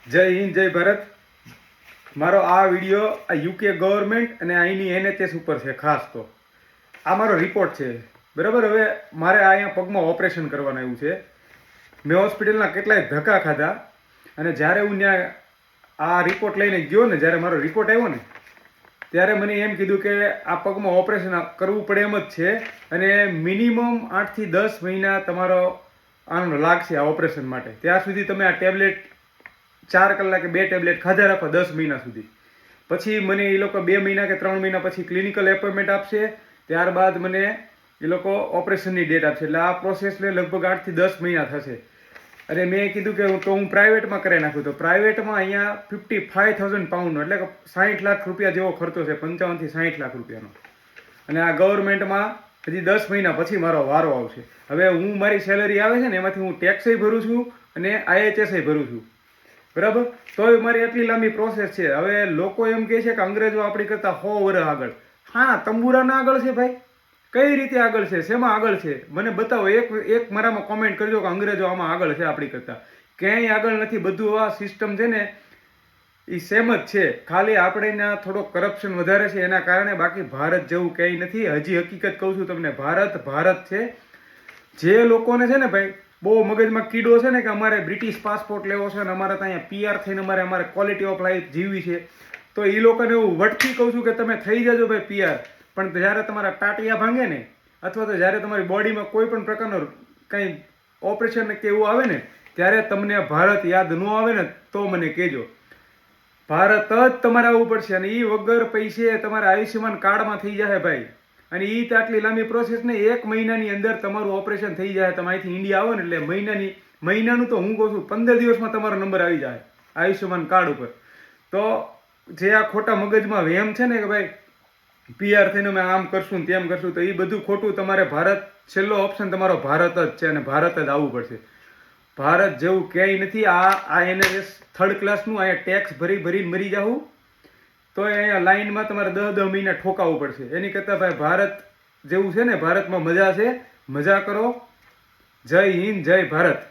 જય હિન્દ, જય ભારત. મારો આ વિડીયો આ યુકે ગવર્મેન્ટ અને અહીંની NHS ઉપર છે. ખાસ તો આ મારો રિપોર્ટ છે, બરાબર. હવે મારે આ અહીંયા પગમાં ઓપરેશન કરવાનું આવ્યું છે. મેં હોસ્પિટલના કેટલાય ધક્કા ખાધા અને જ્યારે હું ત્યાં આ રિપોર્ટ લઈને ગયો ને, જ્યારે મારો રિપોર્ટ આવ્યો ને, ત્યારે મને એમ કીધું કે આ પગમાં ઓપરેશન કરવું પડે એમ જ છે અને મિનિમમ 8 થી 10 મહિના તમારો આનો લાગશે આ ઓપરેશન માટે. ત્યાં સુધી તમે આ ટેબ્લેટ 4 કલાકે 2 ટેબ્લેટ ખાધા રાખો 10 મહિના સુધી. પછી મને એ લોકો 2 મહિના કે 3 મહિના પછી ક્લિનિકલ એપોઇન્ટમેન્ટ આપશે. ત્યારબાદ મને એ લોકો ઓપરેશનની ડેટ આપશે. એટલે આ પ્રોસેસને લગભગ 8 થી 10 મહિના થશે. અને મેં કીધું કે હું પ્રાઇવેટમાં કરાવી નાખું. તો પ્રાઇવેટમાં અહીંયા 55,000 પાઉન્ડ એટલે કે 60 લાખ રૂપિયા જેવો ખર્ચો છે, 55 થી 60 લાખ રૂપિયાનો. અને આ ગવર્મેન્ટમાં હજી 10 મહિના પછી મારો વારો આવશે. હવે હું મારી સેલરી આવે છે ને એમાંથી હું ટેક્સય ભરું છું અને IHS ભરું છું, બરાબર. તોય મારી એટલી લાંબી પ્રોસેસ છે. હવે લોકો એમ કહે છે કે અંગ્રેજો આપણી કરતા 100 વર્ષ આગળ. હા, તંબુરાના આગળ છે ભાઈ. કઈ રીતે આગળ છે? શેમાં આગળ છે? મને બતાવો. એક મારામાં કોમેન્ટ કરજો કે અંગ્રેજો આમાં આગળ છે આપણી કરતા. ક્યાંય આગળ નથી. બધું આ સિસ્ટમ છે ને એ સેમ જ છે. ખાલી આપણે થોડો કરપ્શન વધારે છે એના કારણે. બાકી ભારત જેવું ક્યાંય નથી. હજી હકીકત કહું છું તમને, ભારત છે. જે લોકોને છે ને ભાઈ બહુ મગજમાં કીડો છે ને કે અમારે બ્રિટિશ પાસપોર્ટ લેવો છે અને અમારે ત્યાં PR થઈને અમારે ક્વોલિટી ઓફ લાઈફ જીવવી છે, તો એ લોકોને હું વટથી કહું છું કે તમે થઈ જજો ભાઈ PR. પણ જ્યારે તમારા ટાટિયા ભાંગે ને, અથવા તો જ્યારે તમારી બોડીમાં કોઈ પણ પ્રકારનો કંઈ ઓપરેશન કે એવું આવે ને, ત્યારે તમને ભારત યાદ ન આવે ને તો મને કહેજો. ભારત જ તમારે આવવું પડશે. અને એ વગર પૈસે તમારે આયુષ્યમાન કાર્ડમાં થઈ જાય ભાઈ. અને એ તો આટલી લાંબી પ્રોસેસ ને 1 મહિનાની અંદર તમારું ઓપરેશન થઈ જાય. તમે અહીંથી ઇન્ડિયા આવો ને એટલે મહિનાનું તો હું કહું છું 15 દિવસમાં તમારો નંબર આવી જાય આયુષ્યમાન કાર્ડ ઉપર. તો જે આ ખોટા મગજમાં વહેમ છે ને કે ભાઈ PR થઈને અમે આમ કરશું ને તેમ કરશું, તો એ બધું ખોટું. તમારે ભારત છેલ્લો ઓપ્શન તમારો ભારત જ છે અને ભારત જ આવવું પડશે. ભારત જેવું ક્યાંય નથી. આ NHS થર્ડ ક્લાસનું. અહીંયા ટેક્સ ભરીને મરી જાવું તો અહીંયા લાઈનમાં તમારે 10 મહિના ઠોકાવવું પડશે. એની કરતાં ભાઈ ભારત જેવું છે ને, ભારતમાં મજા છે. મજા કરો. જય હિન્દ, જય ભારત.